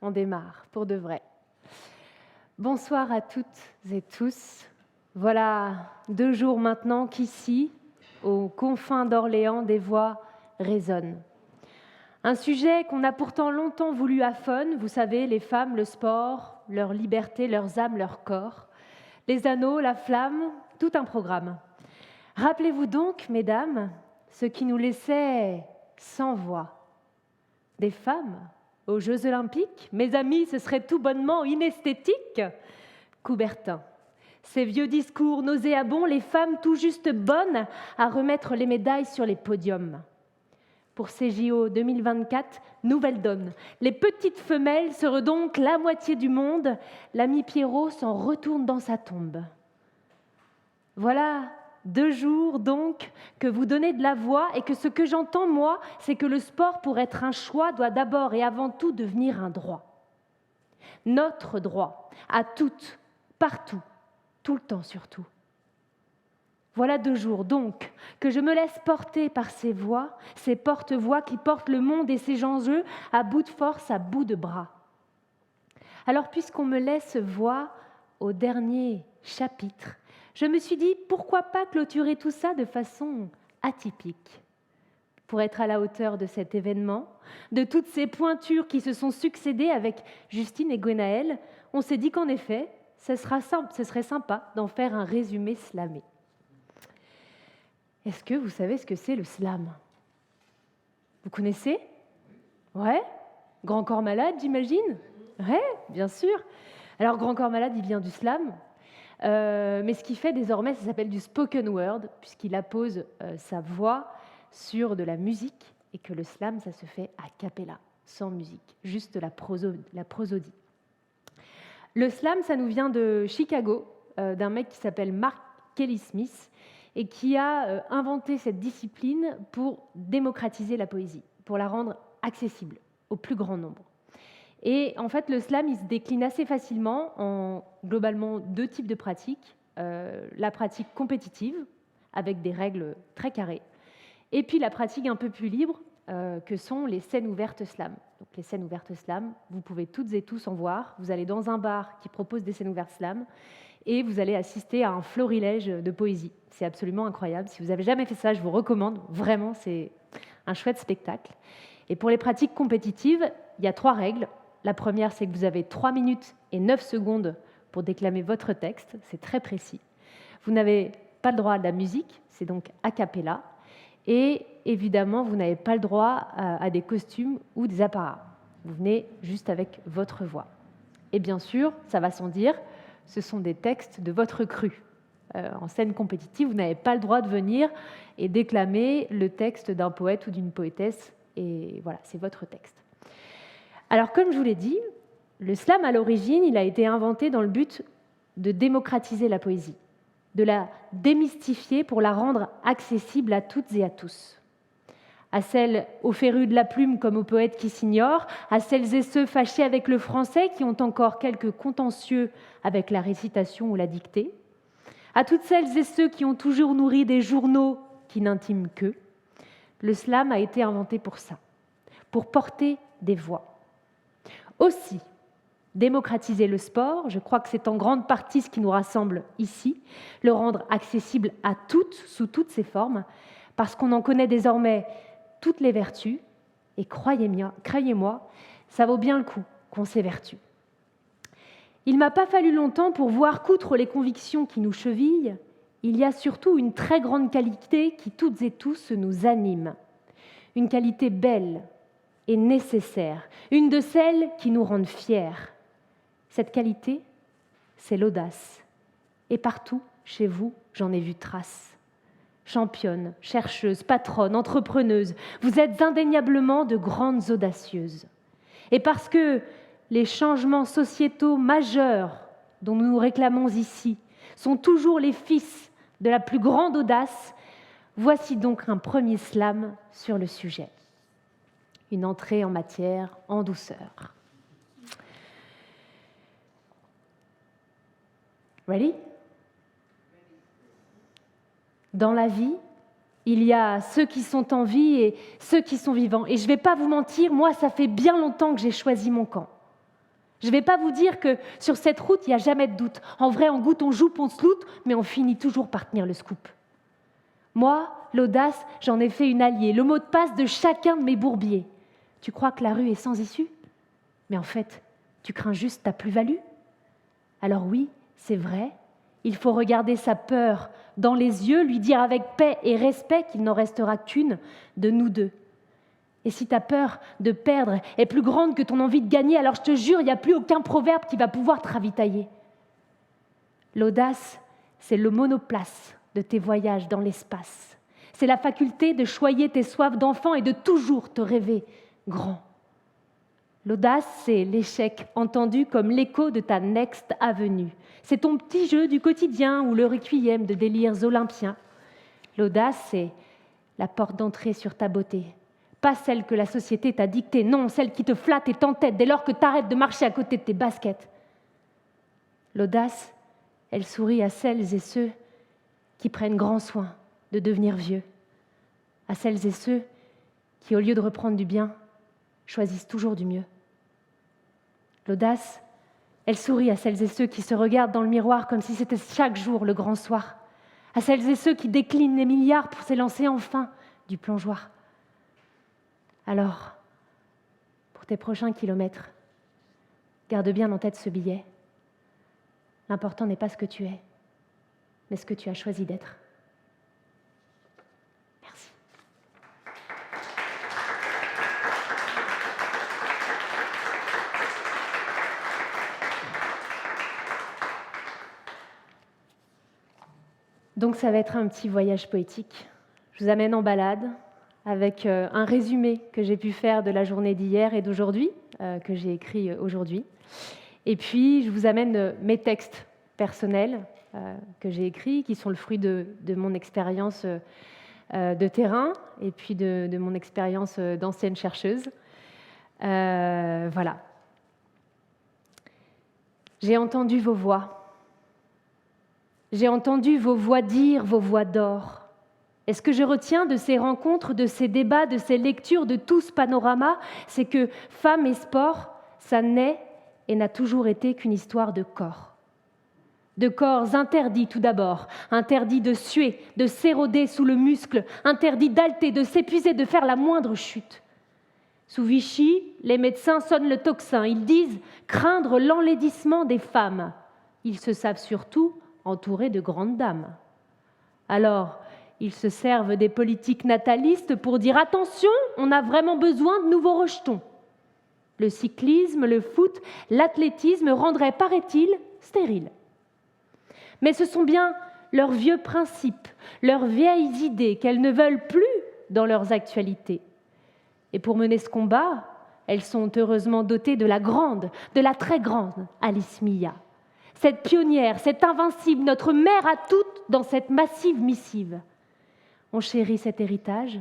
On démarre, pour de vrai. Bonsoir à toutes et tous. Voilà 2 jours maintenant qu'ici, aux confins d'Orléans, des voix résonnent. Un sujet qu'on a pourtant longtemps voulu aphone, vous savez, les femmes, le sport, leur liberté, leurs âmes, leur corps, les anneaux, la flamme, tout un programme. Rappelez-vous donc, mesdames, ce qui nous laissait sans voix. Des femmes aux Jeux Olympiques, mes amis, ce serait tout bonnement inesthétique. Coubertin. Ces vieux discours nauséabonds, les femmes tout juste bonnes à remettre les médailles sur les podiums. Pour ces JO 2024, nouvelle donne. Les petites femelles seraient donc la moitié du monde. L'ami Pierrot s'en retourne dans sa tombe. Voilà 2 jours donc que vous donnez de la voix et que ce que j'entends moi, c'est que le sport pour être un choix doit d'abord et avant tout devenir un droit. Notre droit, à toutes, partout, tout le temps surtout. Voilà 2 jours donc que je me laisse porter par ces voix, ces porte-voix qui portent le monde et ses enjeux à bout de force, à bout de bras. Alors puisqu'on me laisse voix au dernier chapitre, je me suis dit pourquoi pas clôturer tout ça de façon atypique. Pour être à la hauteur de cet événement, de toutes ces pointures qui se sont succédées avec Justine et Gwenaëlle, on s'est dit qu'en effet, ce serait sympa d'en faire un résumé slamé. Est-ce que vous savez ce que c'est le slam? Vous connaissez? Ouais? Grand corps malade, j'imagine? Ouais, bien sûr. Alors, Grand corps malade, il vient du slam. Mais ce qu'il fait désormais, ça s'appelle du spoken word, puisqu'il appose sa voix sur de la musique, et que le slam, ça se fait a cappella, sans musique, juste la prosodie. Le slam, ça nous vient de Chicago, d'un mec qui s'appelle Mark Kelly Smith, et qui a inventé cette discipline pour démocratiser la poésie, pour la rendre accessible au plus grand nombre. Et en fait, le slam, il se décline assez facilement en globalement 2 types de pratiques. La pratique compétitive, avec des règles très carrées, et puis la pratique un peu plus libre, que sont les scènes ouvertes slam. Donc les scènes ouvertes slam, vous pouvez toutes et tous en voir. Vous allez dans un bar qui propose des scènes ouvertes slam, et vous allez assister à un florilège de poésie. C'est absolument incroyable. Si vous n'avez jamais fait ça, je vous recommande. Vraiment, c'est un chouette spectacle. Et pour les pratiques compétitives, il y a 3 règles. La première, c'est que vous avez 3 minutes et 9 secondes pour déclamer votre texte. C'est très précis. Vous n'avez pas le droit à de la musique, c'est donc a cappella. Et évidemment, vous n'avez pas le droit à des costumes ou des apparats. Vous venez juste avec votre voix. Et bien sûr, ça va sans dire, ce sont des textes de votre cru. En scène compétitive, vous n'avez pas le droit de venir et déclamer le texte d'un poète ou d'une poétesse. Et voilà, c'est votre texte. Alors, comme je vous l'ai dit, le slam, à l'origine, il a été inventé dans le but de démocratiser la poésie, de la démystifier pour la rendre accessible à toutes et à tous. À celles aux férus de la plume comme aux poètes qui s'ignorent, à celles et ceux fâchés avec le français qui ont encore quelques contentieux avec la récitation ou la dictée, à toutes celles et ceux qui ont toujours nourri des journaux qui n'intiment qu'eux. Le slam a été inventé pour ça, pour porter des voix. Aussi, démocratiser le sport, je crois que c'est en grande partie ce qui nous rassemble ici, le rendre accessible à toutes, sous toutes ses formes, parce qu'on en connaît désormais toutes les vertus, et croyez-moi, ça vaut bien le coup qu'on s'évertue. Il ne m'a pas fallu longtemps pour voir qu'outre les convictions qui nous chevillent, il y a surtout une très grande qualité qui toutes et tous nous anime. Une qualité belle et nécessaire, une de celles qui nous rendent fiers. Cette qualité, c'est l'audace. Et partout, chez vous, j'en ai vu trace. Championne, chercheuse, patronne, entrepreneuse, vous êtes indéniablement de grandes audacieuses. Et parce que les changements sociétaux majeurs dont nous nous réclamons ici sont toujours les fils de la plus grande audace, voici donc un premier slam sur le sujet. Une entrée en matière en douceur. Ready? Dans la vie, il y a ceux qui sont en vie et ceux qui sont vivants. Et je ne vais pas vous mentir, moi, ça fait bien longtemps que j'ai choisi mon camp. Je ne vais pas vous dire que sur cette route, il n'y a jamais de doute. En vrai, on goûte, on joue, on se loot, mais on finit toujours par tenir le scoop. Moi, l'audace, j'en ai fait une alliée, le mot de passe de chacun de mes bourbiers. Tu crois que la rue est sans issue? Mais en fait, tu crains juste ta plus-value? Alors oui, c'est vrai, il faut regarder sa peur dans les yeux, lui dire avec paix et respect qu'il n'en restera qu'une de nous deux. Et si ta peur de perdre est plus grande que ton envie de gagner, alors je te jure, il n'y a plus aucun proverbe qui va pouvoir te ravitailler. L'audace, c'est le monoplace de tes voyages dans l'espace. C'est la faculté de choyer tes soifs d'enfant et de toujours te rêver grand. L'audace, c'est l'échec entendu comme l'écho de ta next avenue. C'est ton petit jeu du quotidien ou le requiem de délires olympiens. L'audace, c'est la porte d'entrée sur ta beauté. Pas celle que la société t'a dictée, non, celle qui te flatte et t'entête dès lors que t'arrêtes de marcher à côté de tes baskets. L'audace, elle sourit à celles et ceux qui prennent grand soin de devenir vieux, à celles et ceux qui, au lieu de reprendre du bien, choisissent toujours du mieux. L'audace, elle sourit à celles et ceux qui se regardent dans le miroir comme si c'était chaque jour le grand soir, à celles et ceux qui déclinent les milliards pour s'élancer enfin du plongeoir. Alors, pour tes prochains kilomètres, garde bien en tête ce billet. L'important n'est pas ce que tu es, mais ce que tu as choisi d'être. Merci. Donc ça va être un petit voyage poétique. Je vous amène en balade avec un résumé que j'ai pu faire de la journée d'hier et d'aujourd'hui, que j'ai écrit aujourd'hui. Et puis, je vous amène mes textes personnels que j'ai écrits, qui sont le fruit de mon expérience de terrain et puis de mon expérience d'ancienne chercheuse. Voilà. J'ai entendu vos voix. J'ai entendu vos voix dire, vos voix d'or. Et ce que je retiens de ces rencontres, de ces débats, de ces lectures, de tout ce panorama, c'est que femmes et sport, ça n'est et n'a toujours été qu'une histoire de corps. De corps interdits tout d'abord, interdits de suer, de s'éroder sous le muscle, interdits d'halter, de s'épuiser, de faire la moindre chute. Sous Vichy, les médecins sonnent le tocsin. Ils disent craindre l'enlaidissement des femmes. Ils se savent surtout entourés de grandes dames. Alors, ils se servent des politiques natalistes pour dire « Attention, on a vraiment besoin de nouveaux rejetons ». Le cyclisme, le foot, l'athlétisme rendraient, paraît-il, stériles. Mais ce sont bien leurs vieux principes, leurs vieilles idées qu'elles ne veulent plus dans leurs actualités. Et pour mener ce combat, elles sont heureusement dotées de la très grande Alice Mia. Cette pionnière, cette invincible, notre mère à toutes dans cette massive missive. On chérit cet héritage.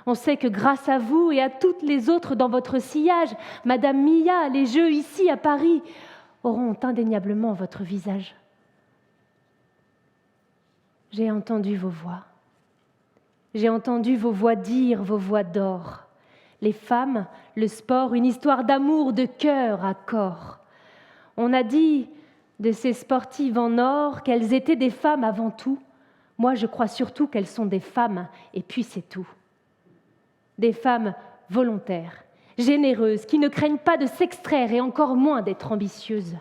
On sait que grâce à vous et à toutes les autres dans votre sillage, Madame Mia, les Jeux ici à Paris auront indéniablement votre visage. J'ai entendu vos voix. J'ai entendu vos voix dire, vos voix d'or. Les femmes, le sport, une histoire d'amour de cœur à corps. On a dit de ces sportives en or qu'elles étaient des femmes avant tout. Moi, je crois surtout qu'elles sont des femmes, et puis c'est tout. Des femmes volontaires, généreuses, qui ne craignent pas de s'extraire et encore moins d'être ambitieuses.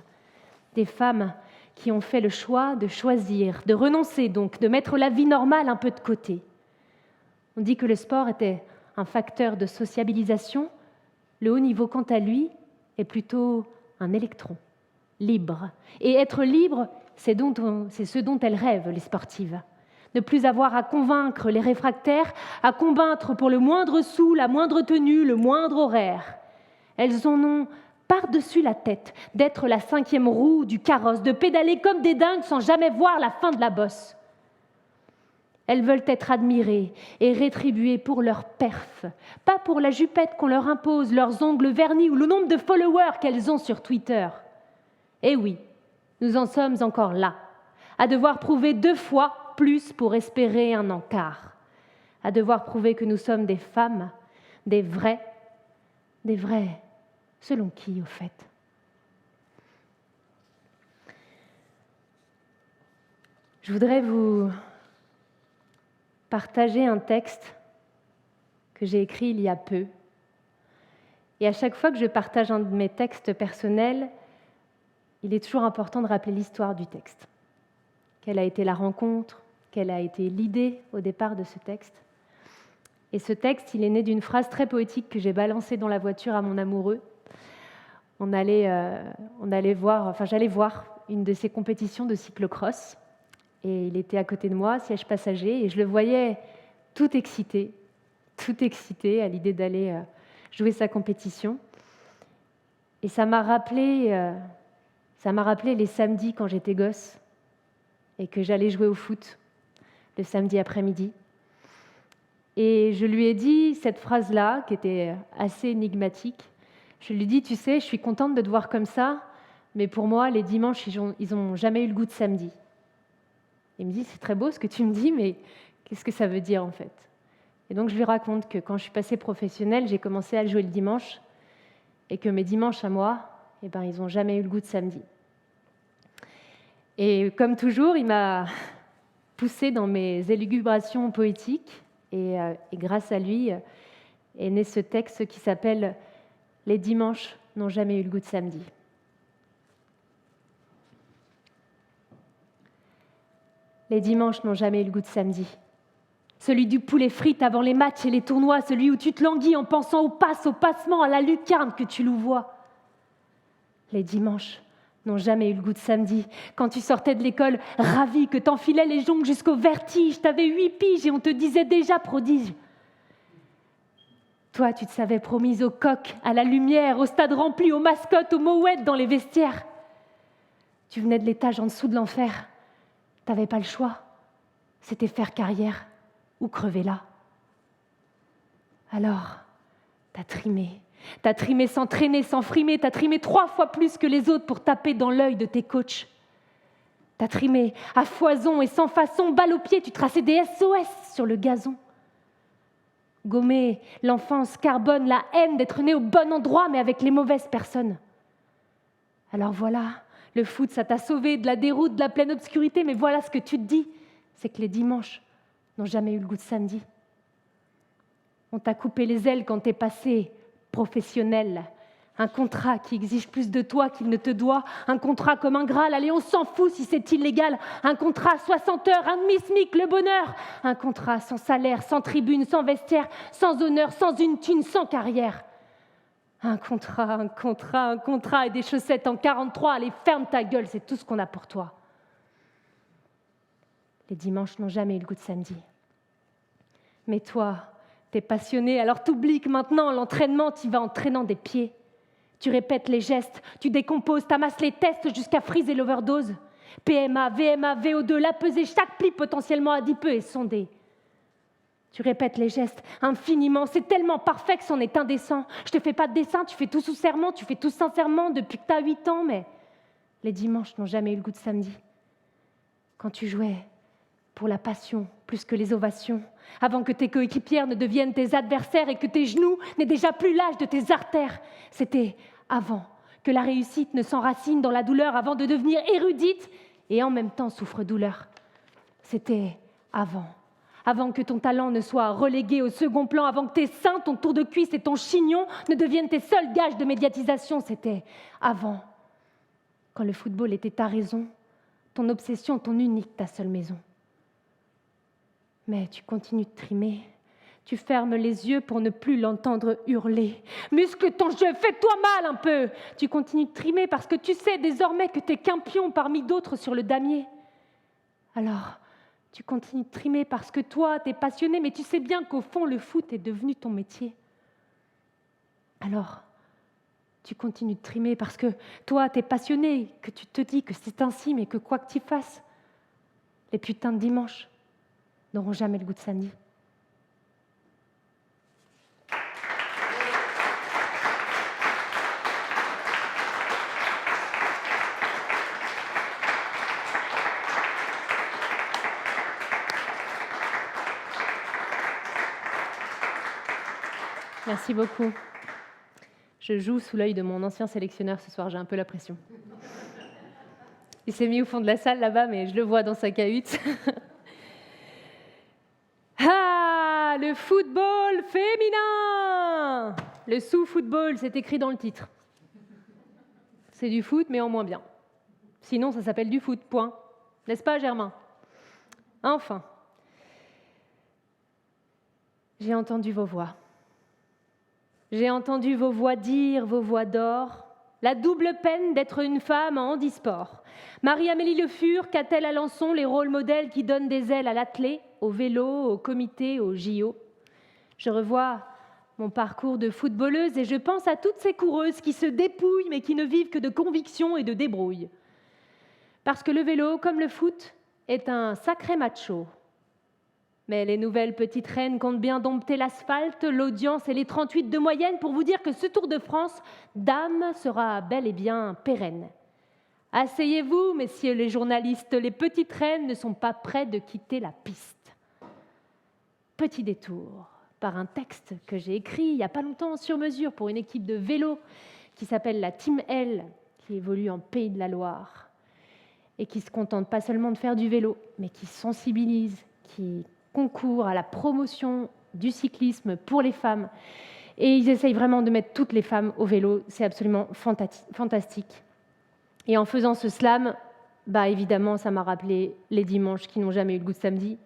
Des femmes qui ont fait le choix de choisir, de renoncer donc, de mettre la vie normale un peu de côté. On dit que le sport était un facteur de sociabilisation. Le haut niveau, quant à lui, est plutôt un électron, libre. Et être libre, c'est ce dont elles rêvent, les sportives. Ne plus avoir à convaincre les réfractaires, à combattre pour le moindre sou, la moindre tenue, le moindre horaire. Elles en ont par-dessus la tête d'être la 5e roue du carrosse, de pédaler comme des dingues sans jamais voir la fin de la bosse. Elles veulent être admirées et rétribuées pour leur perf, pas pour la jupette qu'on leur impose, leurs ongles vernis ou le nombre de followers qu'elles ont sur Twitter. Eh oui, nous en sommes encore là, à devoir prouver 2 fois plus pour espérer un encart, à devoir prouver que nous sommes des femmes, des vraies, selon qui au fait? Je voudrais vous partager un texte que j'ai écrit il y a peu. Et à chaque fois que je partage un de mes textes personnels, il est toujours important de rappeler l'histoire du texte. Quelle a été la rencontre, quelle a été l'idée au départ de ce texte. Et ce texte, il est né d'une phrase très poétique que j'ai balancée dans la voiture à mon amoureux. J'allais voir une de ses compétitions de cyclocross. Et il était à côté de moi, siège passager, et je le voyais tout excité à l'idée d'aller jouer sa compétition. Et ça m'a rappelé les samedis quand j'étais gosse et que j'allais jouer au foot le samedi après-midi. Et je lui ai dit cette phrase-là, qui était assez énigmatique. Je lui ai dit, tu sais, je suis contente de te voir comme ça, mais pour moi, les dimanches, ils n'ont jamais eu le goût de samedi. Il me dit, c'est très beau ce que tu me dis, mais qu'est-ce que ça veut dire en fait ? Et donc je lui raconte que quand je suis passée professionnelle, j'ai commencé à jouer le dimanche et que mes dimanches à moi, ils n'ont jamais eu le goût de samedi. Et comme toujours, il m'a poussée dans mes élucubrations poétiques et grâce à lui est né ce texte qui s'appelle « Les dimanches n'ont jamais eu le goût de samedi ». Les dimanches n'ont jamais eu le goût de samedi. Celui du poulet frites avant les matchs et les tournois, celui où tu te languis en pensant aux passes, au passement, à la lucarne que tu louvoies. Les dimanches n'ont jamais eu le goût de samedi. Quand tu sortais de l'école, ravi que t'enfilais les jambes jusqu'au vertige, t'avais 8 piges et on te disait déjà prodige. Toi, tu te savais promise au coq, à la lumière, au stade rempli, aux mascottes, aux mouettes dans les vestiaires. Tu venais de l'étage en dessous de l'enfer. T'avais pas le choix. C'était faire carrière ou crever là. Alors, t'as trimé sans traîner, sans frimer, t'as trimé 3 fois plus que les autres pour taper dans l'œil de tes coachs. T'as trimé à foison et sans façon, balle aux pieds, tu traçais des SOS sur le gazon. Gommer l'enfance, carbone, la haine d'être né au bon endroit mais avec les mauvaises personnes. Alors voilà, le foot, ça t'a sauvé de la déroute, de la pleine obscurité, mais voilà ce que tu te dis, c'est que les dimanches n'ont jamais eu le goût de samedi. On t'a coupé les ailes quand t'es passé professionnel. Un contrat qui exige plus de toi qu'il ne te doit. Un contrat comme un Graal, allez, on s'en fout si c'est illégal. Un contrat à 60 heures, un demi-smic, le bonheur. Un contrat sans salaire, sans tribune, sans vestiaire, sans honneur, sans une thune, sans carrière. Un contrat et des chaussettes en 43. Allez, ferme ta gueule, c'est tout ce qu'on a pour toi. Les dimanches n'ont jamais eu le goût de samedi. Mais toi, t'es passionné, alors t'oublies que maintenant, l'entraînement, t'y vas en traînant des pieds. Tu répètes les gestes, tu décomposes, t'amasses les tests jusqu'à friser l'overdose. PMA, VMA, VO2, la pesée, chaque pli potentiellement adipeux est sondé. Tu répètes les gestes infiniment, c'est tellement parfait que c'en est indécent. Je te fais pas de dessin, tu fais tout sous serment, tu fais tout sincèrement depuis que t'as 8 ans, mais les dimanches n'ont jamais eu le goût de samedi. Quand tu jouais pour la passion plus que les ovations, avant que tes coéquipières ne deviennent tes adversaires et que tes genoux n'aient déjà plus l'âge de tes artères. C'était avant que la réussite ne s'enracine dans la douleur, avant de devenir érudite et en même temps souffre-douleur. C'était avant que ton talent ne soit relégué au second plan, avant que tes seins, ton tour de cuisse et ton chignon ne deviennent tes seuls gages de médiatisation. C'était avant, quand le football était ta raison, ton obsession, ton unique, ta seule maison. Mais tu continues de trimer, tu fermes les yeux pour ne plus l'entendre hurler. Muscle ton jeu, fais-toi mal un peu. Tu continues de trimer parce que tu sais désormais que t'es qu'un pion parmi d'autres sur le damier. Alors, tu continues de trimer parce que toi, t'es passionné, mais tu sais bien qu'au fond, le foot est devenu ton métier. Alors, tu continues de trimer parce que toi, t'es passionné, que tu te dis que c'est ainsi, mais que quoi que tu fasses, les putains de dimanches n'auront jamais le goût de samedi. Merci beaucoup. Je joue sous l'œil de mon ancien sélectionneur ce soir, j'ai un peu la pression. Il s'est mis au fond de la salle là-bas, mais je le vois dans sa cahute. Ah, le football féminin! Le sous-football, c'est écrit dans le titre. C'est du foot, mais en moins bien. Sinon, ça s'appelle du foot, point. N'est-ce pas, Germain? Enfin, j'ai entendu vos voix. J'ai entendu vos voix dire, vos voix d'or, la double peine d'être une femme en handisport. Marie-Amélie Le Fur, qu'a-t-elle à Alençon, les rôles modèles qui donnent des ailes à l'athlé, au vélo, au comité, au JO. Je revois mon parcours de footballeuse et je pense à toutes ces coureuses qui se dépouillent mais qui ne vivent que de conviction et de débrouille. Parce que le vélo, comme le foot, est un sacré macho. Mais les nouvelles petites reines comptent bien dompter l'asphalte, l'audience et les 38 de moyenne pour vous dire que ce Tour de France, dame, sera bel et bien pérenne. Asseyez-vous, messieurs les journalistes, les petites reines ne sont pas près de quitter la piste. Petit détour par un texte que j'ai écrit il n'y a pas longtemps sur mesure pour une équipe de vélo qui s'appelle la Team L, qui évolue en Pays de la Loire et qui ne se contente pas seulement de faire du vélo, mais qui sensibilise, qui concourt à la promotion du cyclisme pour les femmes. Et ils essayent vraiment de mettre toutes les femmes au vélo. C'est absolument fantastique. Et en faisant ce slam, évidemment, ça m'a rappelé les dimanches qui n'ont jamais eu le goût de samedi,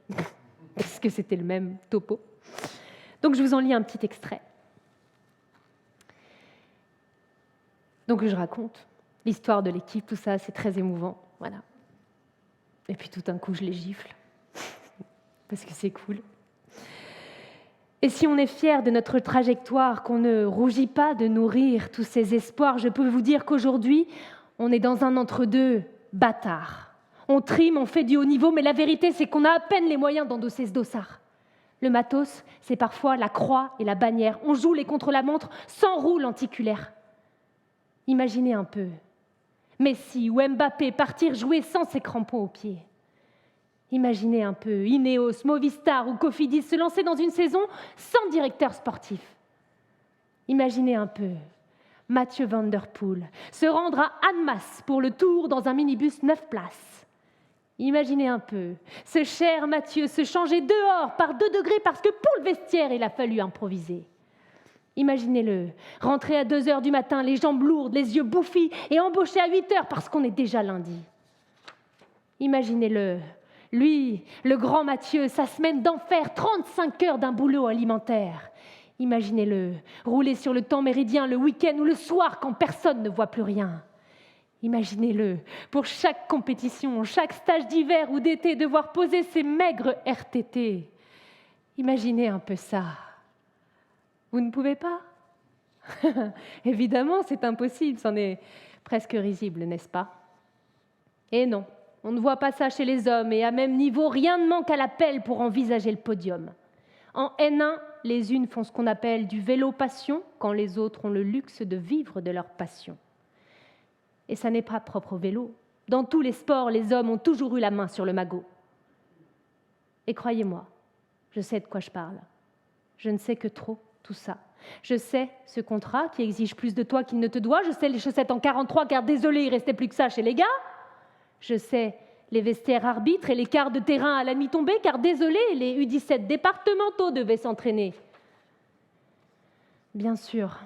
parce que c'était le même topo. Donc je vous en lis un petit extrait. Donc je raconte l'histoire de l'équipe, tout ça, c'est très émouvant. Voilà. Et puis tout d'un coup, je les gifle, parce que c'est cool. Et si on est fier de notre trajectoire, qu'on ne rougit pas de nourrir tous ces espoirs, je peux vous dire qu'aujourd'hui, on est dans un entre-deux bâtard. On trime, on fait du haut niveau, mais la vérité, c'est qu'on a à peine les moyens d'endosser ce dossard. Le matos, c'est parfois la croix et la bannière. On joue les contre-la-montre sans roue lenticulaire. Imaginez un peu Messi ou Mbappé partir jouer sans ses crampons aux pieds. Imaginez un peu Ineos, Movistar ou Cofidis se lancer dans une saison sans directeur sportif. Imaginez un peu Mathieu Van Der Poel se rendre à Annemasse pour le Tour dans un minibus 9 places. Imaginez un peu ce cher Mathieu se changer dehors par 2 degrés parce que pour le vestiaire, il a fallu improviser. Imaginez-le, rentrer à 2 heures du matin, les jambes lourdes, les yeux bouffis et embaucher à 8 heures parce qu'on est déjà lundi. Imaginez-le, lui, le grand Mathieu, sa semaine d'enfer, 35 heures d'un boulot alimentaire. Imaginez-le, rouler sur le temps méridien le week-end ou le soir quand personne ne voit plus rien. Imaginez-le, pour chaque compétition, chaque stage d'hiver ou d'été, devoir poser ses maigres RTT. Imaginez un peu ça. Vous ne pouvez pas? Évidemment, c'est impossible, c'en est presque risible, n'est-ce pas? Et non, on ne voit pas ça chez les hommes, et à même niveau, rien ne manque à l'appel pour envisager le podium. En N1, les unes font ce qu'on appelle du vélo-passion, quand les autres ont le luxe de vivre de leur passion. Et ça n'est pas propre au vélo. Dans tous les sports, les hommes ont toujours eu la main sur le magot. Et croyez-moi, je sais de quoi je parle. Je ne sais que trop tout ça. Je sais ce contrat qui exige plus de toi qu'il ne te doit. Je sais les chaussettes en 43, car désolé, il ne restait plus que ça chez les gars. Je sais les vestiaires arbitres et les quarts de terrain à la nuit tombée, car désolé, les U17 départementaux devaient s'entraîner. Bien sûr,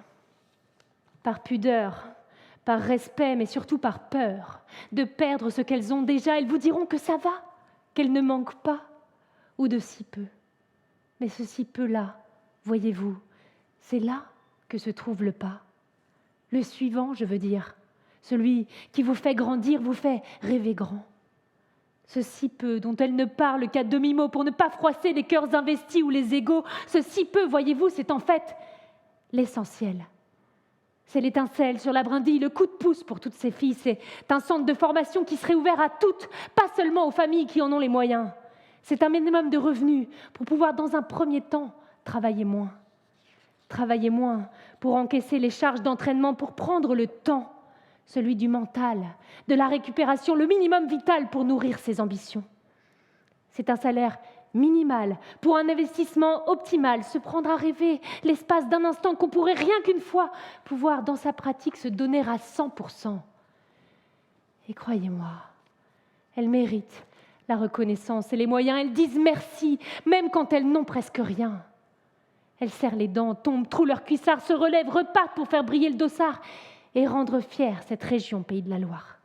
par pudeur, par respect, mais surtout par peur de perdre ce qu'elles ont déjà. Elles vous diront que ça va, qu'elles ne manquent pas, ou de si peu. Mais ce si peu-là, voyez-vous, c'est là que se trouve le pas. Le suivant, je veux dire, celui qui vous fait grandir, vous fait rêver grand. Ce si peu dont elle ne parle qu'à demi-mot pour ne pas froisser les cœurs investis ou les égaux, ce si peu, voyez-vous, c'est en fait l'essentiel. C'est l'étincelle sur la brindille, le coup de pouce pour toutes ces filles. C'est un centre de formation qui serait ouvert à toutes, pas seulement aux familles qui en ont les moyens. C'est un minimum de revenus pour pouvoir, dans un premier temps, travailler moins. Travailler moins pour encaisser les charges d'entraînement, pour prendre le temps, celui du mental, de la récupération, le minimum vital pour nourrir ses ambitions. C'est un salaire minimal pour un investissement optimal, se prendre à rêver l'espace d'un instant qu'on pourrait rien qu'une fois pouvoir dans sa pratique se donner à 100%. Et croyez-moi, Elles méritent la reconnaissance et les moyens. Elles disent merci, même quand elles n'ont presque rien. Elles serrent les dents, tombent, trouent leur cuissard, se relèvent, repartent pour faire briller le dossard et rendre fière cette région Pays de la Loire.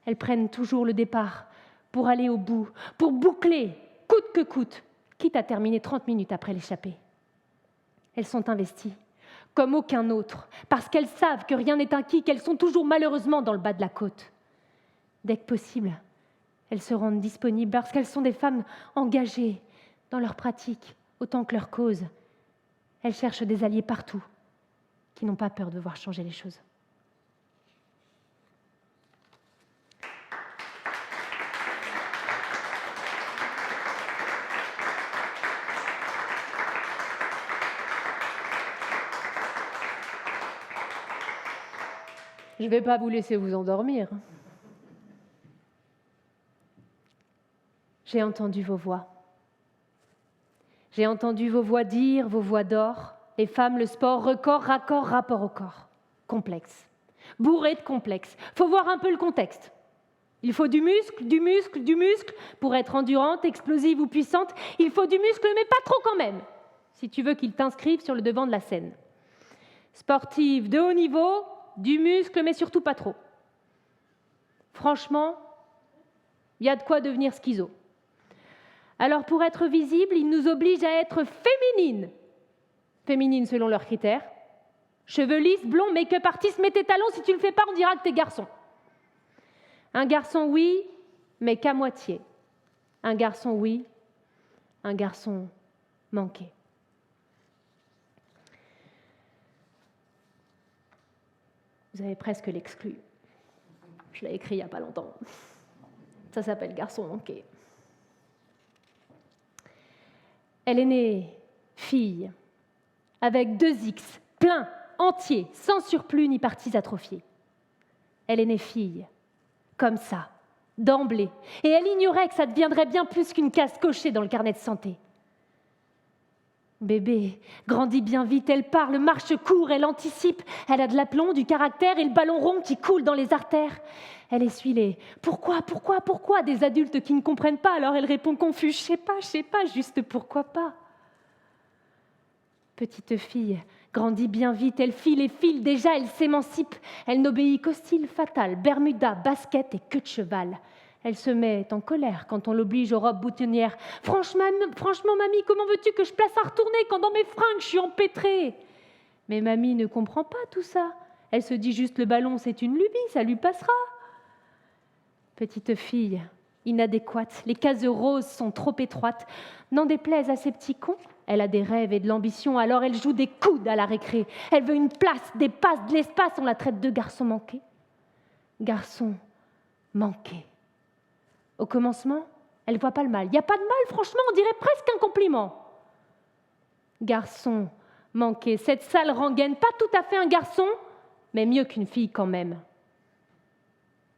Elles prennent toujours le départ pour aller au bout, pour boucler, coûte que coûte, quitte à terminer 30 minutes après l'échappée. Elles sont investies, comme aucun autre, parce qu'elles savent que rien n'est acquis, qu'elles sont toujours malheureusement dans le bas de la côte. Dès que possible, elles se rendent disponibles parce qu'elles sont des femmes engagées dans leur pratique autant que leur cause. Elles cherchent des alliés partout, qui n'ont pas peur de voir changer les choses. Je ne vais pas vous laisser vous endormir. J'ai entendu vos voix. J'ai entendu vos voix dire, vos voix d'or, les femmes, le sport, record, raccord, rapport au corps. Complexe. Bourré de complexes. Faut voir un peu le contexte. Il faut du muscle, du muscle, du muscle pour être endurante, explosive ou puissante. Il faut du muscle, mais pas trop quand même, si tu veux qu'il t'inscrive sur le devant de la scène. Sportive de haut niveau, du muscle, mais surtout pas trop. Franchement, il y a de quoi devenir schizo. Alors pour être visible, ils nous obligent à être féminines. Féminines selon leurs critères. Cheveux lisses, blonds, make-up artiste, mets tes talons, si tu ne le fais pas, on dira que t'es garçon. Un garçon, oui, mais qu'à moitié. Un garçon, oui, un garçon manqué. Vous avez presque l'exclu. Je l'ai écrit il n'y a pas longtemps. Ça s'appelle garçon manqué. Elle est née fille, avec 2 X, plein, entier, sans surplus ni parties atrophiées. Elle est née fille, comme ça, d'emblée, et elle ignorait que ça deviendrait bien plus qu'une case cochée dans le carnet de santé. Bébé grandit bien vite, elle parle, marche, court, elle anticipe, elle a de l'aplomb, du caractère et le ballon rond qui coule dans les artères. Elle essuie les « pourquoi ?» des adultes qui ne comprennent pas, alors elle répond confus « je sais pas, juste pourquoi pas ?» Petite fille grandit bien vite, elle file et file, déjà elle s'émancipe, elle n'obéit qu'au style fatal, bermuda, basket et queue de cheval. Elle se met en colère quand on l'oblige aux robes boutonnières. « Franchement, mamie, comment veux-tu que je place à retourner quand dans mes fringues je suis empêtrée ?» Mais mamie ne comprend pas tout ça. Elle se dit juste « le ballon c'est une lubie, ça lui passera ». Petite fille inadéquate, les cases roses sont trop étroites. N'en déplaise à ces petits cons, elle a des rêves et de l'ambition, alors elle joue des coudes à la récré. Elle veut une place, des passes, de l'espace, on la traite de garçon manqué. Garçon manqué. Au commencement, elle ne voit pas le mal. Il n'y a pas de mal, franchement, on dirait presque un compliment. Garçon manqué, cette sale rengaine, pas tout à fait un garçon, mais mieux qu'une fille quand même.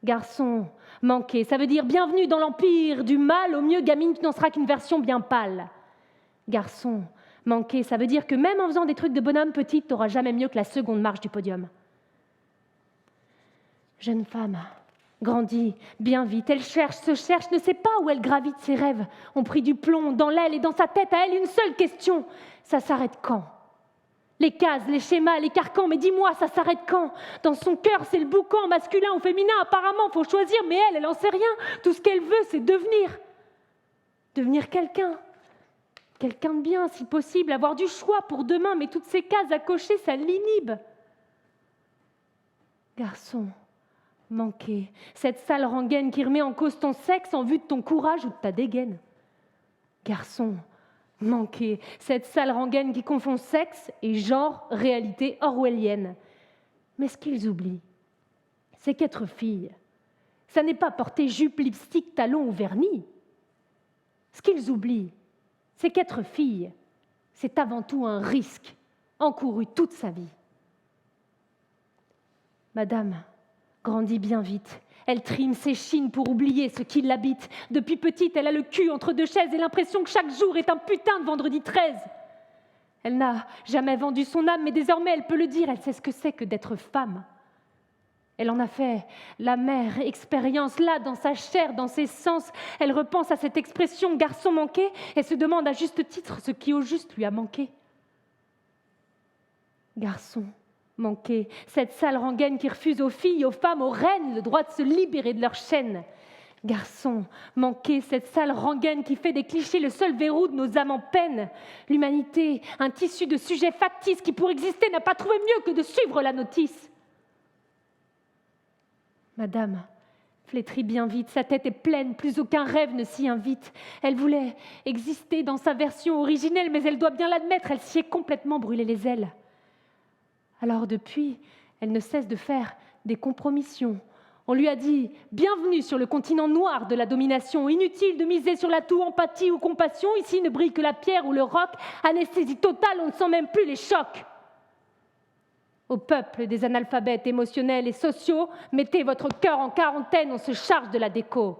Garçon manqué, ça veut dire bienvenue dans l'empire du mal, au mieux gamine qui n'en sera qu'une version bien pâle. Garçon manqué, ça veut dire que même en faisant des trucs de bonhomme petite, t'auras jamais mieux que la seconde marche du podium. Jeune femme grandit bien vite, elle cherche, se cherche, ne sait pas où elle gravite, ses rêves ont pris du plomb dans l'aile et dans sa tête, à elle une seule question, ça s'arrête quand ? Les cases, les schémas, les carcans, mais dis-moi, ça s'arrête quand ? Dans son cœur, c'est le boucan, masculin ou féminin, apparemment, faut choisir, mais elle en sait rien. Tout ce qu'elle veut, c'est devenir quelqu'un. Quelqu'un de bien, si possible, avoir du choix pour demain, mais toutes ces cases à cocher, ça l'inhibe. Garçon manqué, cette sale rengaine qui remet en cause ton sexe en vue de ton courage ou de ta dégaine. Garçon manqué, cette sale rengaine qui confond sexe et genre, réalité orwellienne. Mais ce qu'ils oublient, c'est qu'être fille, ça n'est pas porter jupe, lipstick, talons ou vernis. Ce qu'ils oublient, c'est qu'être fille, c'est avant tout un risque encouru toute sa vie. Madame grandit bien vite. Elle trime ses chines pour oublier ce qui l'habite. Depuis petite, elle a le cul entre 2 chaises et l'impression que chaque jour est un putain de vendredi 13. Elle n'a jamais vendu son âme, mais désormais elle peut le dire, elle sait ce que c'est que d'être femme. Elle en a fait l'amère expérience, là, dans sa chair, dans ses sens. Elle repense à cette expression « garçon manqué » et se demande à juste titre ce qui au juste lui a manqué. Garçon manqué, cette sale rengaine qui refuse aux filles, aux femmes, aux reines le droit de se libérer de leurs chaînes. Garçon manqué, cette sale rengaine qui fait des clichés le seul verrou de nos âmes en peine. L'humanité, un tissu de sujets factices qui pour exister n'a pas trouvé mieux que de suivre la notice. Madame flétrit bien vite, sa tête est pleine, plus aucun rêve ne s'y invite. Elle voulait exister dans sa version originelle, mais elle doit bien l'admettre, elle s'y est complètement brûlé les ailes. Alors depuis, elle ne cesse de faire des compromissions. On lui a dit « Bienvenue sur le continent noir de la domination. Inutile de miser sur l'atout empathie ou compassion. Ici ne brille que la pierre ou le roc. Anesthésie totale, on ne sent même plus les chocs. » Au peuple des analphabètes émotionnels et sociaux, mettez votre cœur en quarantaine, on se charge de la déco.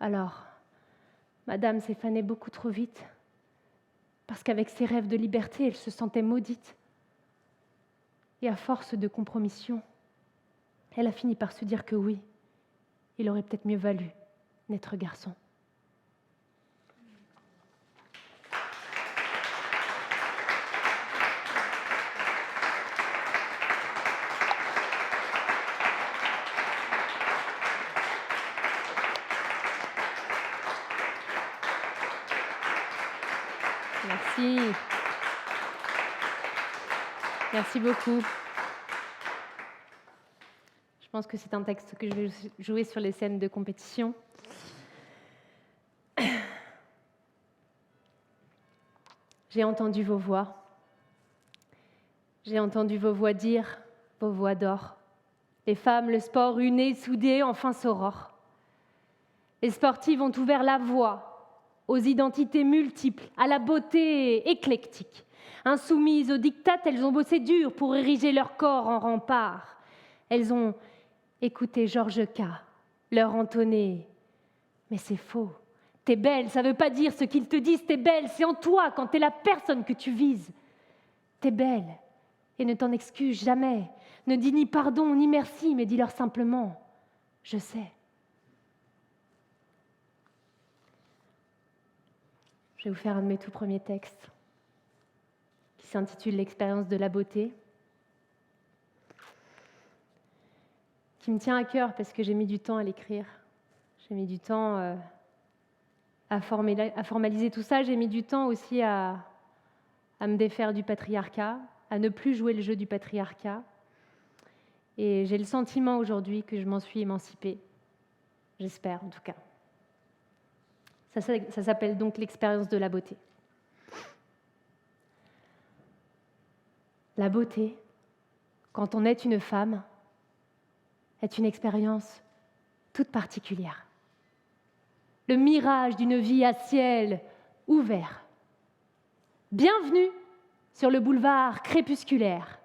Alors, Madame s'est fanée beaucoup trop vite, parce qu'avec ses rêves de liberté, elle se sentait maudite. Et à force de compromission, elle a fini par se dire que oui, il aurait peut-être mieux valu n'être garçon. Merci. Merci beaucoup. Je pense que c'est un texte que je vais jouer sur les scènes de compétition. J'ai entendu vos voix. J'ai entendu vos voix dire, vos voix d'or. Les femmes, le sport, unées, soudées, enfin s'aurore. Les sportives ont ouvert la voie aux identités multiples, à la beauté éclectique. Insoumises aux dictates, elles ont bossé dur pour ériger leur corps en rempart. Elles ont écouté Georges K, leur entonner. Mais c'est faux. T'es belle, ça ne veut pas dire ce qu'ils te disent. T'es belle, c'est en toi quand t'es la personne que tu vises. T'es belle et ne t'en excuse jamais. Ne dis ni pardon ni merci, mais dis-leur simplement « je sais ». Je vais vous faire un de mes tout premiers textes qui s'intitule « L'expérience de la beauté », qui me tient à cœur parce que j'ai mis du temps à l'écrire. J'ai mis du temps à formaliser tout ça. J'ai mis du temps aussi à me défaire du patriarcat, à ne plus jouer le jeu du patriarcat. Et j'ai le sentiment aujourd'hui que je m'en suis émancipée. J'espère en tout cas. Ça s'appelle donc l'expérience de la beauté. La beauté, quand on est une femme, est une expérience toute particulière. Le mirage d'une vie à ciel ouvert. Bienvenue sur le boulevard crépusculaire.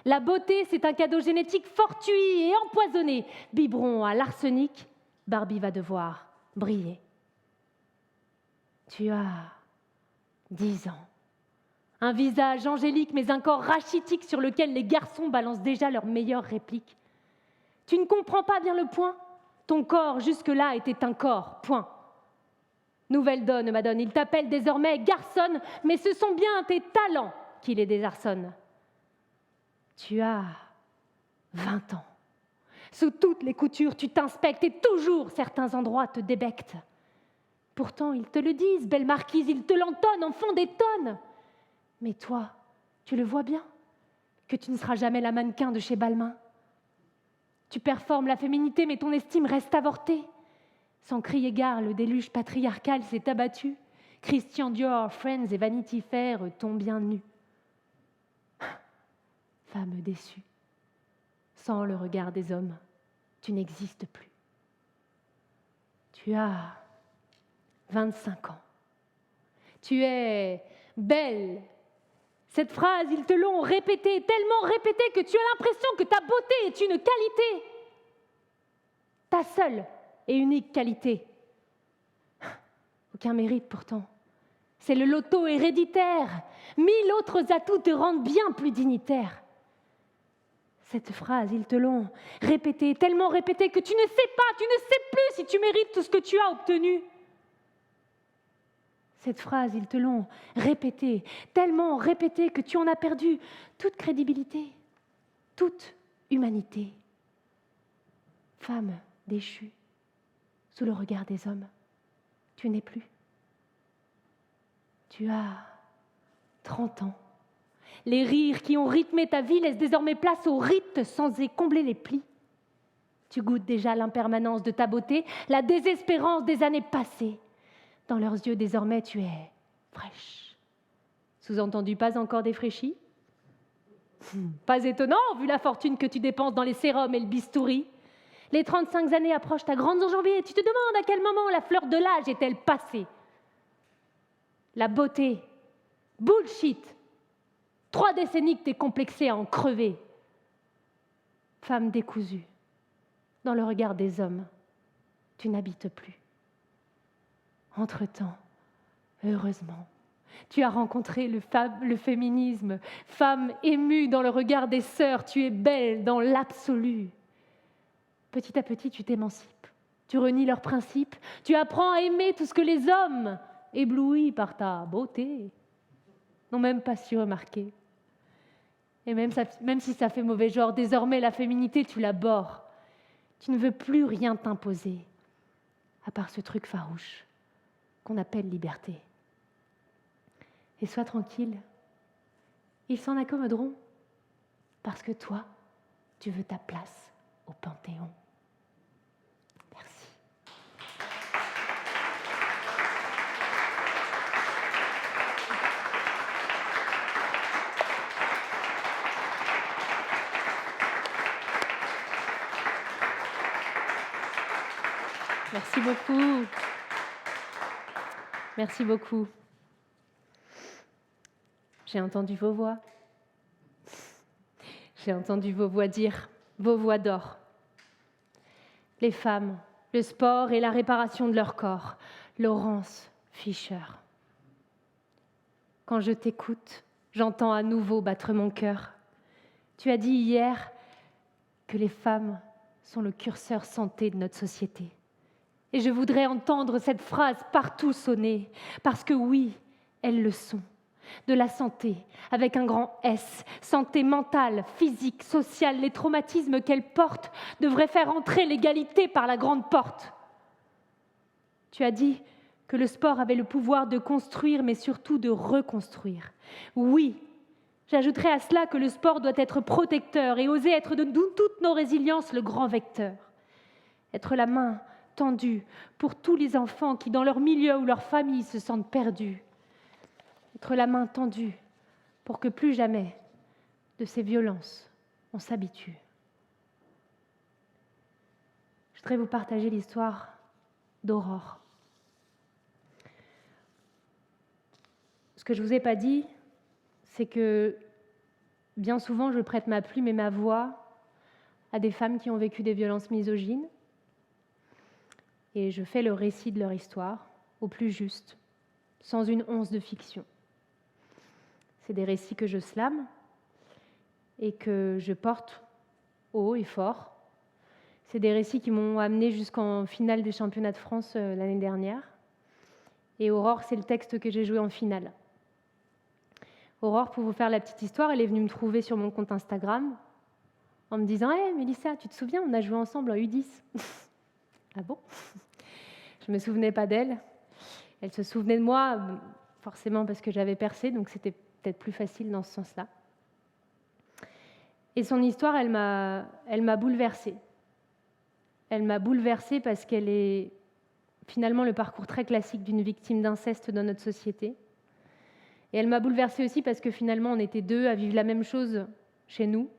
La beauté, c'est un cadeau génétique fortuit et empoisonné. Biberon à l'arsenic, Barbie va devoir briller. Tu as 10 ans. Un visage angélique, mais un corps rachitique sur lequel les garçons balancent déjà leurs meilleures répliques. Tu ne comprends pas bien le point ? Ton corps, jusque-là, était un corps, point. Nouvelle donne, madone, il t'appelle désormais garçonne, mais ce sont bien tes talents qui les désarçonnent. Tu as 20 ans. Sous toutes les coutures, tu t'inspectes et toujours certains endroits te débectent. Pourtant, ils te le disent, belle marquise, ils te l'entonnent en fond des tonnes. Mais toi, tu le vois bien, que tu ne seras jamais la mannequin de chez Balmain. Tu performes la féminité, mais ton estime reste avortée. Sans crier gare, le déluge patriarcal s'est abattu. Christian Dior, Friends et Vanity Fair tombent bien nus. Femme déçue, sans le regard des hommes, tu n'existes plus. Tu as 25 ans. Tu es belle. Cette phrase, ils te l'ont répétée, tellement répétée que tu as l'impression que ta beauté est une qualité. Ta seule et unique qualité. Aucun mérite pourtant. C'est le loto héréditaire. 1000 autres atouts te rendent bien plus dignitaire. Cette phrase, ils te l'ont répétée, tellement répétée que tu ne sais pas, tu ne sais plus si tu mérites tout ce que tu as obtenu. Cette phrase, ils te l'ont répétée, tellement répétée que tu en as perdu toute crédibilité, toute humanité. Femme déchue, sous le regard des hommes, tu n'es plus. Tu as 30 ans. Les rires qui ont rythmé ta vie laissent désormais place aux rites censés combler les plis. Tu goûtes déjà l'impermanence de ta beauté, la désespérance des années passées. Dans leurs yeux, désormais, tu es fraîche. Sous-entendu, pas encore défraîchie ? Pas étonnant, vu la fortune que tu dépenses dans les sérums et le bistouri. Les 35 années approchent ta grande enjambée et tu te demandes à quel moment la fleur de l'âge est-elle passée. La beauté, bullshit. 3 décennies que t'es complexée à en crever. Femme décousue, dans le regard des hommes, tu n'habites plus. Entre-temps, heureusement, tu as rencontré le féminisme. Femme émue dans le regard des sœurs, tu es belle dans l'absolu. Petit à petit, tu t'émancipes. Tu renies leurs principes. Tu apprends à aimer tout ce que les hommes, éblouis par ta beauté, n'ont même pas su remarquer. Et même si ça fait mauvais genre, désormais la féminité, tu la bords. Tu ne veux plus rien t'imposer, à part ce truc farouche qu'on appelle liberté. Et sois tranquille, ils s'en accommoderont, parce que toi, tu veux ta place au Panthéon. Merci. Merci beaucoup. Merci beaucoup. J'ai entendu vos voix. J'ai entendu vos voix dire, vos voix d'or. Les femmes, le sport et la réparation de leur corps. Laurence Fischer. Quand je t'écoute, j'entends à nouveau battre mon cœur. Tu as dit hier que les femmes sont le curseur santé de notre société. Et je voudrais entendre cette phrase partout sonner, parce que oui, elles le sont. De la santé, avec un grand S, santé mentale, physique, sociale, les traumatismes qu'elles portent devraient faire entrer l'égalité par la grande porte. Tu as dit que le sport avait le pouvoir de construire, mais surtout de reconstruire. Oui, j'ajouterais à cela que le sport doit être protecteur et oser être de toutes nos résiliences le grand vecteur. Être la main tendue pour tous les enfants qui, dans leur milieu ou leur famille, se sentent perdus. Être la main tendue pour que plus jamais de ces violences on s'habitue. Je voudrais vous partager l'histoire d'Aurore. Ce que je ne vous ai pas dit, c'est que bien souvent, je prête ma plume et ma voix à des femmes qui ont vécu des violences misogynes. Et je fais le récit de leur histoire au plus juste, sans une once de fiction. C'est des récits que je slame et que je porte haut et fort. C'est des récits qui m'ont amenée jusqu'en finale des championnats de France l'année dernière. Et Aurore, c'est le texte que j'ai joué en finale. Aurore, pour vous faire la petite histoire, elle est venue me trouver sur mon compte Instagram en me disant « Hey, Mélissa, tu te souviens, on a joué ensemble en U10 ?» Ah bon? Je ne me souvenais pas d'elle. Elle se souvenait de moi, forcément parce que j'avais percé, donc c'était peut-être plus facile dans ce sens-là. Et son histoire, elle m'a bouleversée. Elle m'a bouleversée parce qu'elle est finalement le parcours très classique d'une victime d'inceste dans notre société. Et elle m'a bouleversée aussi parce que finalement, on était 2 à vivre la même chose chez nous.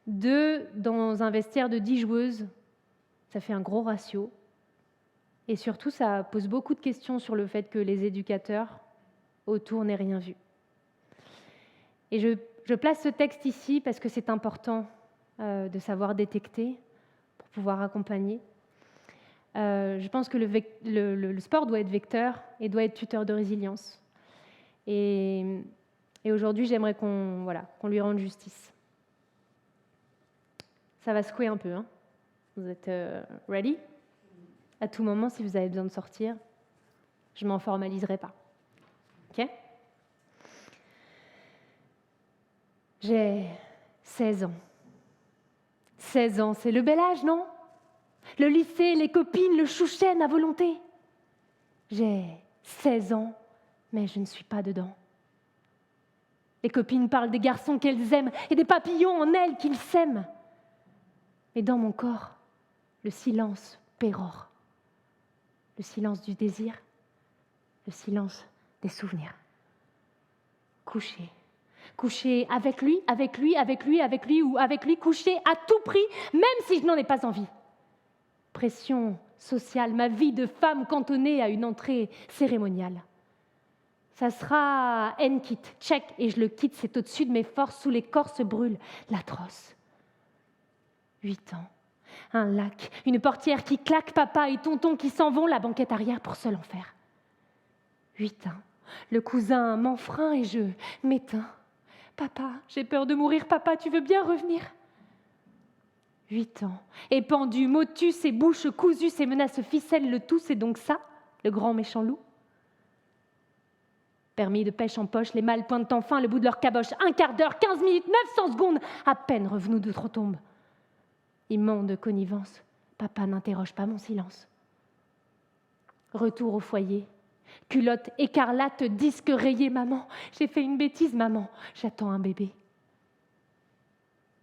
2 dans un vestiaire de 10 joueuses. Ça fait un gros ratio. Et surtout, ça pose beaucoup de questions sur le fait que les éducateurs autour n'aient rien vu. Et je place ce texte ici parce que c'est important de savoir détecter pour pouvoir accompagner. Je pense que le sport doit être vecteur et doit être tuteur de résilience. Et aujourd'hui, j'aimerais qu'on lui rende justice. Ça va secouer un peu, hein. Vous êtes ready? À tout moment, si vous avez besoin de sortir, je m'en formaliserai pas. Ok? J'ai 16 ans. 16 ans, c'est le bel âge, non? Le lycée, les copines, le chouchen à volonté. J'ai 16 ans, mais je ne suis pas dedans. Les copines parlent des garçons qu'elles aiment et des papillons en elles qu'ils s'aiment. Mais dans mon corps, le silence pérore. Le silence du désir, le silence des souvenirs. Coucher avec lui, avec lui, avec lui, avec lui ou avec lui, coucher à tout prix, même si je n'en ai pas envie. Pression sociale, ma vie de femme cantonnée à une entrée cérémoniale. Ça sera N-kit, check, et je le quitte, c'est au-dessus de mes forces, sous les corps se brûle l'atroce. 8 ans, un lac, une portière qui claque, papa et tonton qui s'en vont, la banquette arrière pour seul en faire. 8 ans, le cousin m'enfreint et je m'éteins. Papa, j'ai peur de mourir, papa, tu veux bien revenir? 8 ans, épandu, motus et bouche cousue, ces menaces ficelles, le tout, c'est donc ça, le grand méchant loup? Permis de pêche en poche, les mâles pointent enfin le bout de leur caboche. 1 quart d'heure, 15 minutes, 900 secondes, à peine revenus d'outre-tombe. Immonde connivence, papa n'interroge pas mon silence. Retour au foyer, culotte écarlate, disque rayé, maman. J'ai fait une bêtise, maman, j'attends un bébé.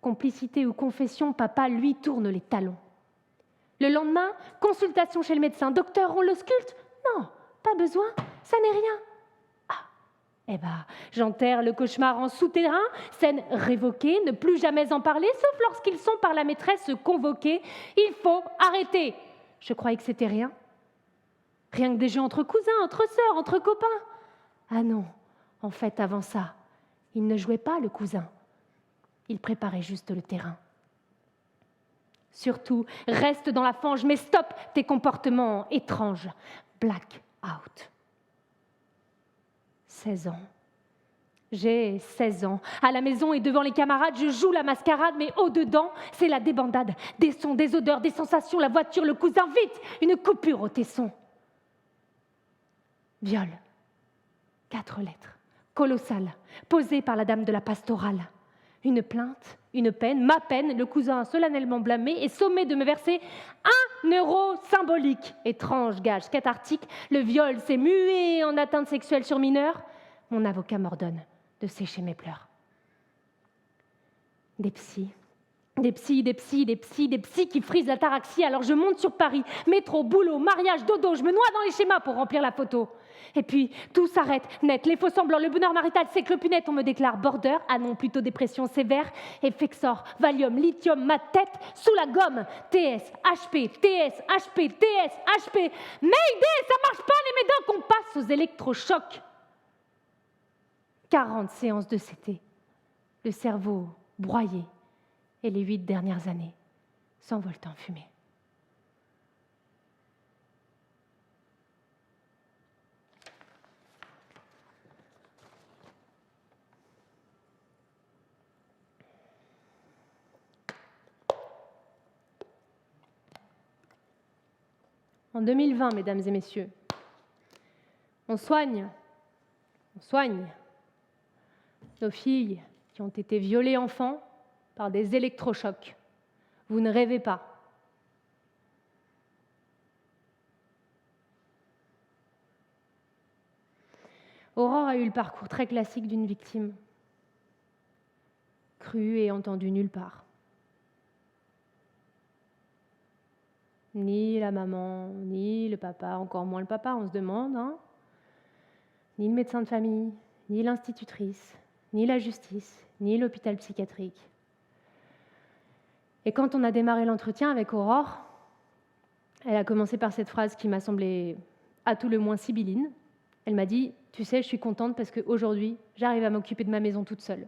Complicité ou confession, papa, lui, tourne les talons. Le lendemain, consultation chez le médecin. Docteur, on l'ausculte? Non, pas besoin, ça n'est rien. Eh ben, j'enterre le cauchemar en souterrain, scène révoquée, ne plus jamais en parler, sauf lorsqu'ils sont par la maîtresse convoqués. Il faut arrêter. Je croyais que c'était rien. Rien que des jeux entre cousins, entre sœurs, entre copains. Ah non, en fait, avant ça, il ne jouait pas le cousin. Il préparait juste le terrain. Surtout, reste dans la fange, mais stop tes comportements étranges. Black out. 16 ans. J'ai 16 ans. À la maison et devant les camarades, je joue la mascarade, mais au-dedans, c'est la débandade. Des sons, des odeurs, des sensations, la voiture, le cousin, vite, une coupure au tesson. Viol. 4 lettres. Colossales. Posées par la dame de la pastorale. Une plainte, une peine, ma peine, le cousin solennellement blâmé et sommé de me verser 1 euro symbolique. Étrange gage cathartique, le viol s'est mué en atteinte sexuelle sur mineur. Mon avocat m'ordonne de sécher mes pleurs. Des psys qui frisent l'ataraxie, alors je monte sur Paris. Métro, boulot, mariage, dodo, je me noie dans les schémas pour remplir la photo. Et puis, tout s'arrête, net, les faux semblants, le bonheur marital, c'est clopinette, on me déclare border, ah non, plutôt dépression sévère, Effexor, Valium, lithium, ma tête sous la gomme, TS, HP, TS, HP, TS, HP, Mayday, ça marche pas les médocs, on passe aux électrochocs. 40 séances de CT, le cerveau broyé, et les 8 dernières années s'envolent en fumée. En 2020, mesdames et messieurs, on soigne nos filles qui ont été violées enfants par des électrochocs. Vous ne rêvez pas. Aurore a eu le parcours très classique d'une victime, crue et entendue nulle part. Ni la maman, ni le papa, encore moins le papa, on se demande, hein. Ni le médecin de famille, ni l'institutrice, ni la justice, ni l'hôpital psychiatrique. Et quand on a démarré l'entretien avec Aurore, elle a commencé par cette phrase qui m'a semblé à tout le moins sibylline. Elle m'a dit « Tu sais, je suis contente parce qu'aujourd'hui, j'arrive à m'occuper de ma maison toute seule. »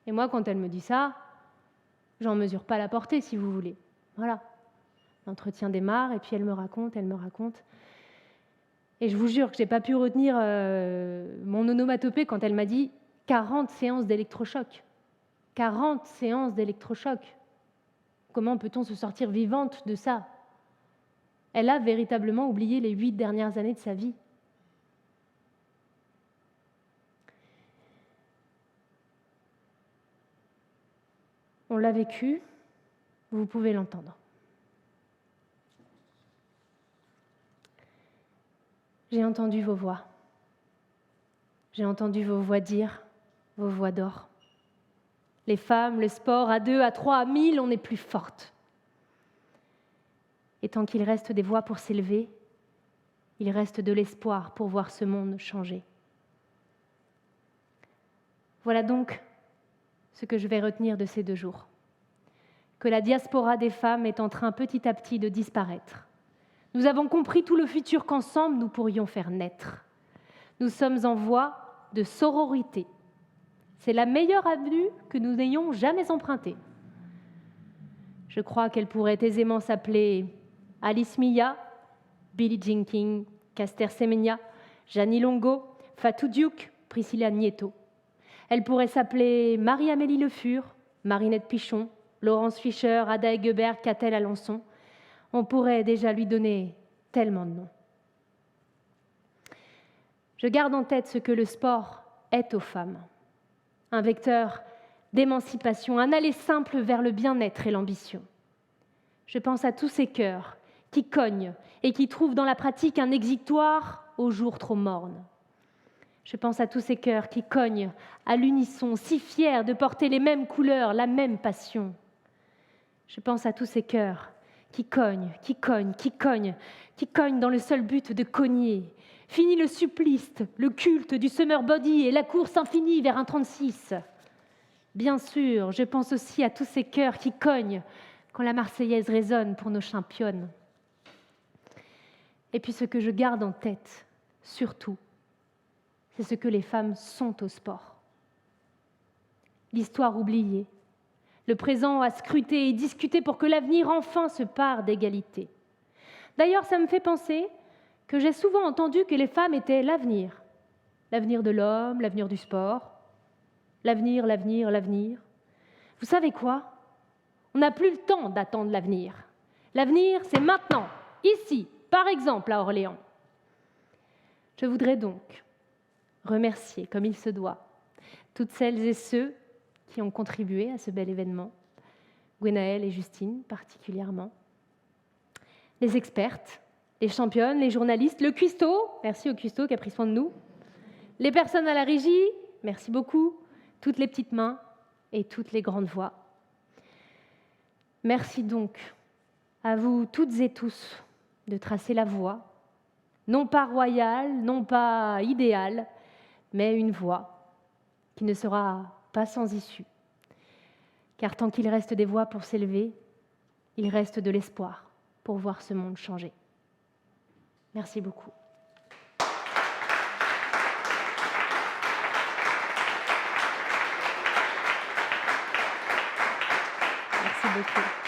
Et moi, quand elle me dit ça, j'en mesure pas la portée, si vous voulez. Voilà. L'entretien démarre et puis elle me raconte. Et je vous jure que je n'ai pas pu retenir mon onomatopée quand elle m'a dit 40 séances d'électrochoc. 40 séances d'électrochoc. Comment peut-on se sortir vivante de ça? Elle a véritablement oublié les 8 dernières années de sa vie. On l'a vécu, vous pouvez l'entendre. J'ai entendu vos voix. J'ai entendu vos voix dire, vos voix d'or. Les femmes, le sport, à 2, à 3, à 1000, on est plus fortes. Et tant qu'il reste des voix pour s'élever, il reste de l'espoir pour voir ce monde changer. Voilà donc ce que je vais retenir de ces 2 jours. Que la diaspora des femmes est en train petit à petit de disparaître. Nous avons compris tout le futur qu'ensemble nous pourrions faire naître. Nous sommes en voie de sororité. C'est la meilleure avenue que nous n'ayons jamais empruntée. Je crois qu'elle pourrait aisément s'appeler Alice Mia, Billie Jean King, Caster Semenya, Jeannie Longo, Fatou Diouc, Priscilla Nieto. Elle pourrait s'appeler Marie-Amélie Le Fur, Marinette Pichon, Laurence Fischer, Ada Hegebert, Catel Alençon. On pourrait déjà lui donner tellement de noms. Je garde en tête ce que le sport est aux femmes. Un vecteur d'émancipation, un aller simple vers le bien-être et l'ambition. Je pense à tous ces cœurs qui cognent et qui trouvent dans la pratique un exutoire aux jours trop mornes. Je pense à tous ces cœurs qui cognent à l'unisson, si fiers de porter les mêmes couleurs, la même passion. Je pense à tous ces cœurs qui cognent, qui cognent, qui cognent, qui cognent dans le seul but de cogner. Fini le supplice, le culte du summer body et la course infinie vers un 36. Bien sûr, je pense aussi à tous ces cœurs qui cognent quand la Marseillaise résonne pour nos championnes. Et puis ce que je garde en tête, surtout, c'est ce que les femmes sont au sport. L'histoire oubliée, le présent à scruter et discuter pour que l'avenir enfin se pare d'égalité. D'ailleurs, ça me fait penser que j'ai souvent entendu que les femmes étaient l'avenir. L'avenir de l'homme, l'avenir du sport, l'avenir, l'avenir, l'avenir. Vous savez quoi? On n'a plus le temps d'attendre l'avenir. L'avenir, c'est maintenant, ici, par exemple à Orléans. Je voudrais donc remercier, comme il se doit, toutes celles et ceux qui ont contribué à ce bel événement, Gwenaëlle et Justine particulièrement, les expertes, les championnes, les journalistes, le cuistot, merci au cuistot qui a pris soin de nous, les personnes à la régie, merci beaucoup, toutes les petites mains et toutes les grandes voix. Merci donc à vous toutes et tous de tracer la voie, non pas royale, non pas idéale, mais une voie qui ne sera pas sans issue. Car tant qu'il reste des voix pour s'élever, il reste de l'espoir pour voir ce monde changer. Merci beaucoup. Merci beaucoup.